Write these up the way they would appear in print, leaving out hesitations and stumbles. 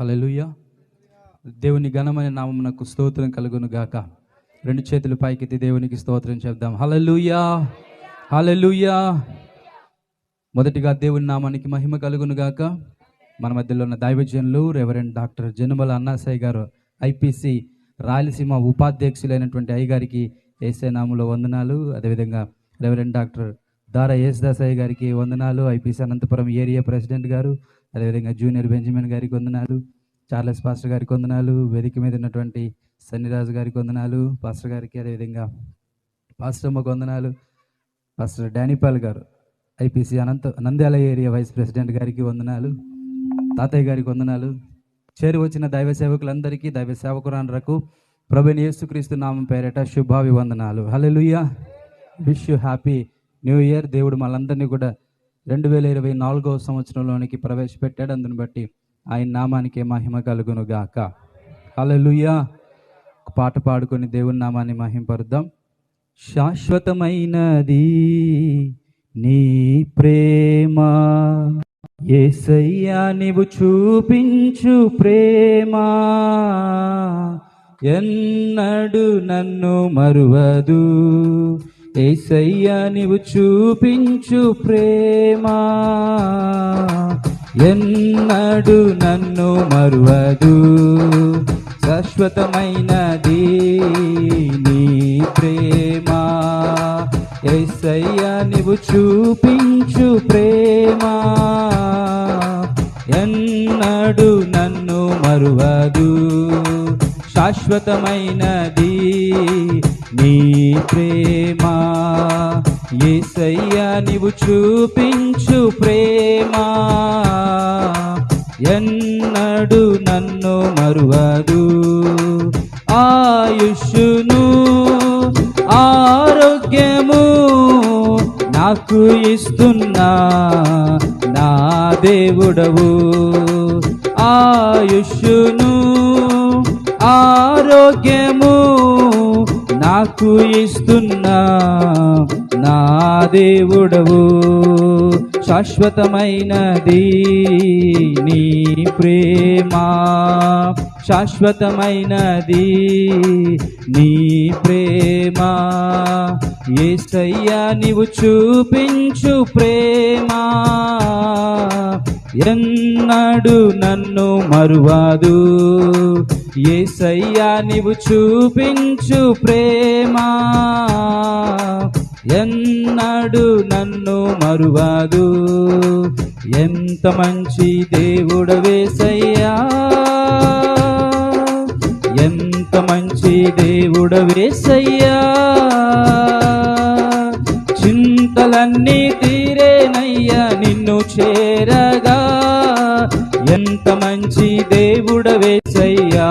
హల్లెలూయా. దేవుని ఘనమైన నామమునకు స్తోత్రం కలుగును గాక. రెండు చేతులు పైకెత్తి దేవునికి స్తోత్రం చెప్దాం. హల్లెలూయా, హల్లెలూయా. మొదటిగా దేవుని నామానికి మహిమ కలుగును గాక. మన మధ్యలో ఉన్న దైవజనులు రెవరెండ్ డాక్టర్ జనుమల అన్నాసాయి గారు, ఐపీసీ రాయలసీమ ఉపాధ్యక్షులైనటువంటి అయ్యగారికి యేసే నామములో వందనాలు. అదేవిధంగా రెవరెండ్ డాక్టర్ దారా యేసుదాసయ్య గారికి వందనాలు, ఐపీసీ అనంతపురం ఏరియా ప్రెసిడెంట్ గారు. అదేవిధంగా జూనియర్ బెంజమిన్ గారికి వందనాలు, చార్లెస్ పాస్టర్ గారికి వందనాలు, వేదిక మీద ఉన్నటువంటి సన్నిరాజు గారికి వందనాలు, పాస్టర్ గారికి, అదేవిధంగా పాస్టర్ అమ్మకు వందనాలు, పాస్టర్ డానిపాల్ గారు IPC Nandyala area vice president గారికి వందనాలు, తాతయ్య గారికి వందనాలు. చేరి వచ్చిన దైవ సేవకులందరికీ, దైవ సేవకురాండ్రకు ప్రభువైన యేసుక్రీస్తు నామం పేరిట శుభాభివందనాలు. హల్లెలూయా. Wish you happy new year. దేవుడు మనందరినీ కూడా 2024వ సంవత్సరంలోనికి ప్రవేశపెట్టాడు. అందుని బట్టి ఆయన నామానికి మహిమ కలుగును గాక. హల్లెలూయా. పాట పాడుకొని దేవుని నామాన్ని మహింపరుద్దాం. శాశ్వతమైనది నీ ప్రేమ యేసయ్యా, నీవు చూపించు ప్రేమ ఎన్నడు నన్ను మరువదు. యేసయ్యా, నీవు చూపించు ప్రేమ ఎన్నడు నన్ను మరువదు. శాశ్వతమైనది నీ ప్రేమ యేసయ్యా, నీవు చూపించు ప్రేమ ఎన్నడు నన్ను మరువదు. శాశ్వతమైనది నీ ప్రేమ యేసయ్యా, నీవు చూపించు ప్రేమ ఎన్నడు నన్ను మరువదు. ఆయుష్ను ఆరోగ్యము నాకు ఇస్తున్నా నా దేవుడవు. ఆయుష్ను ఆరోగ్యము నాకు ఇస్తున్నా నా దేవుడవు. శాశ్వతమైనది నీ ప్రేమ శాశ్వతమైనది నీ ప్రేమ యేసయ్యా, నీవు చూపించు ప్రేమ ఎన్నడు నన్ను మరువదు. యేసయ్యా, నీవు చూపించు ప్రేమ ఎన్నడు నన్ను మరువదు. ఎంత మంచి దేవుడవేసయ్యా, ఎంత మంచి దేవుడవేసయ్యా. చింతలన్నీ తీరేనయ్యా నిన్ను చేరగా. ఎంత మంచి దేవుడవేసయ్యా.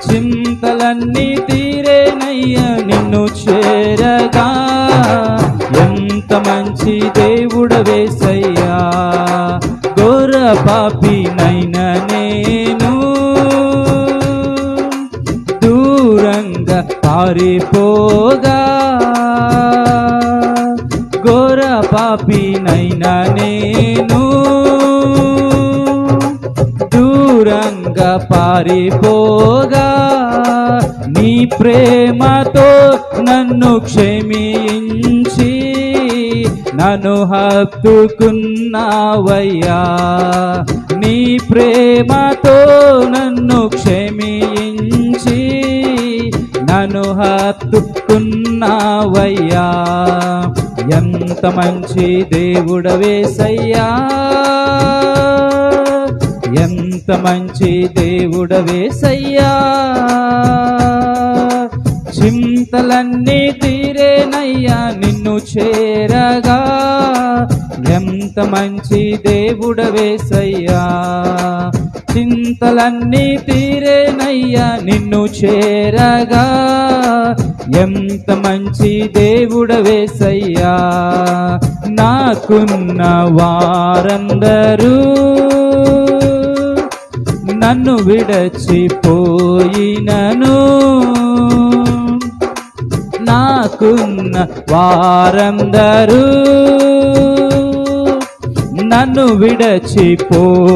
చింతలన్నీ తీరేనయ్యా నిన్ను చేరగా. ఎంత మంచి దేవుడవేసయ్యా. ఘోర పాపినైనా నేను దూరంగా పారిపోగా. ఘోర పాపినైనా నేను దూరంగా పారిపోగా. నీ ప్రేమతో నన్ను క్షమించి నన్ను హత్తుకున్నావయ్యా. నీ ప్రేమతో నన్ను క్షమించి నన్ను హత్తుకున్నావయ్యా. ఎంత మంచి దేవుడవేసయ్యా, ఎంత మంచి దేవుడవేసయ్యా. చింతలన్నీ తీరేనయ్యా నిన్ను చేరగా. ఎంత మంచి దేవుడవేసయ్యా. చింతలన్నీ తీరేనయ్యా నిన్ను చేరగా. ఎంత మంచి దేవుడవేసయ్యా. నాకున్న వారందరూ నన్ను విడచిపోయినను. నాకున్న వారందరూ నన్ను విడచిపోయినను.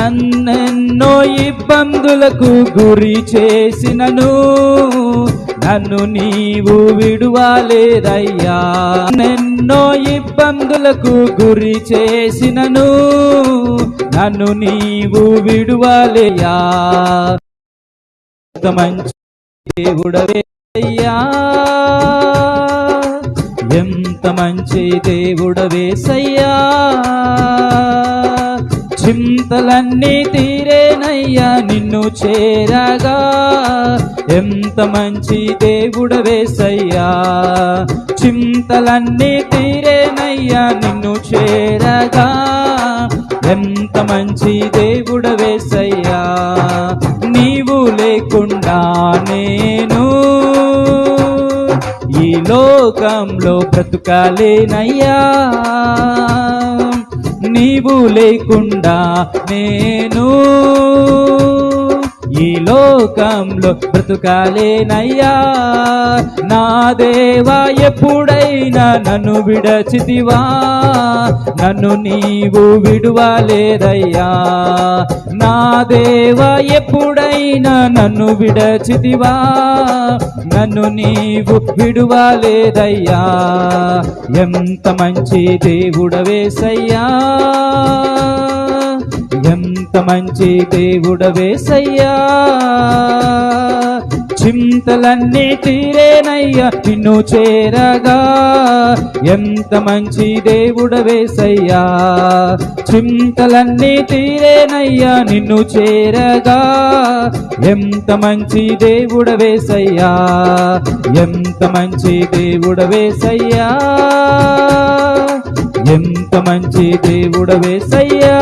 నన్నెన్నో ఇబ్బందులకు గురి చేసినను నన్ను నీవు విడువలేదయ్యా. నన్నెన్నో ఇబ్బందులకు గురి చేసినను నన్ను నీవు విడువలేయా. మంచి దేవుడవే అయ్యా, ఎంత మంచి దేవుడవేసయ్యా. చింతలన్నీ తీరేనయ్యా నిన్ను చేరగా, ఎంత మంచి దేవుడవేసయ్యా. చింతలన్నీ తీరేనయ్యా నిన్ను చేరగా, ఎంత మంచి దేవుడవేసయ్యా. నీవు లేకుండా నేను ఈ లోకంలో బ్రతుకాలేనయ్యా. నీవు లేకుండా నేను ఈ లోకంలో బ్రతుకాలేనయ్యా. నా దేవా ఎప్పుడైనా నన్ను విడచితివా, నన్ను నీవు విడువలేదయ్యా. నా దేవా ఎప్పుడైనా నన్ను విడచితివా, నన్ను నీవు విడువలేదయ్యా. ఎంత మంచి దేవుడవేసయ్యా, ఎంత మంచి దేవుడవేసయ్యా. చింతలన్నీ తీరేనయ్యా నిన్ను చేరగా, ఎంత మంచి దేవుడవేసయ్యా. చింతలన్నీ తీరేనయ్యా నిన్ను చేరగా, ఎంత మంచి దేవుడవేసయ్యా. ఎంత మంచి దేవుడవేసయ్యా, ఎంత మంచి దేవుడవేసయ్యా.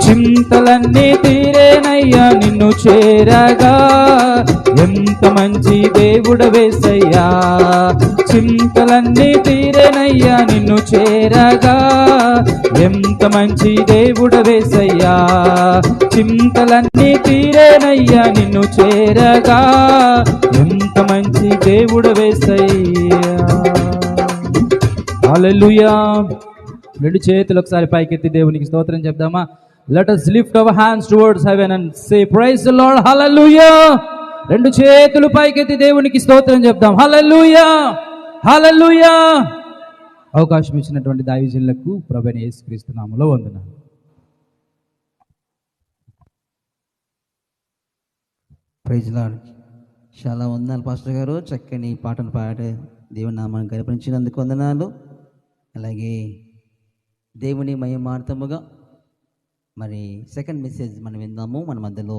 చింతలన్నీ తీరేనయ్యా నిన్ను చేరగా, ఎంత మంచి దేవుడవేసయ్యా. చింతలన్నీ తీరేనయ్యా నిన్ను చేరగా, ఎంత మంచి దేవుడవేసయ్యా. చింతలన్నీ తీరేనయ్యా నిన్ను చేరగా, ఎంత మంచి దేవుడవేసయ్యా. హల్లెలూయా. రెండు చేతులు ఒకసారి పైకెత్తి దేవునికి స్తోత్రం చెప్దామా? Let us lift our hands towards heaven and say praise the Lord. Hallelujah. రెండు చేతులు పైకెత్తి దేవునికి స్తోత్రం చెప్దాం. హల్లెలూయా, హల్లెలూయా. అవకాశం ఇచ్చినటువంటి దైవజనులకు ప్రభువైన యేసుక్రీస్తు నామములో వందనాలు. Praise lord. చాలా వందనాలు పాస్టర్ గారు, చక్కని పాటను పాడే దేవుని నామాన్ని గర్పించినందుకు వందనాలు. అలాగే దేవుని మహిమార్థముగా మరి సెకండ్ మెసేజ్ మనం విందాము. మన మధ్యలో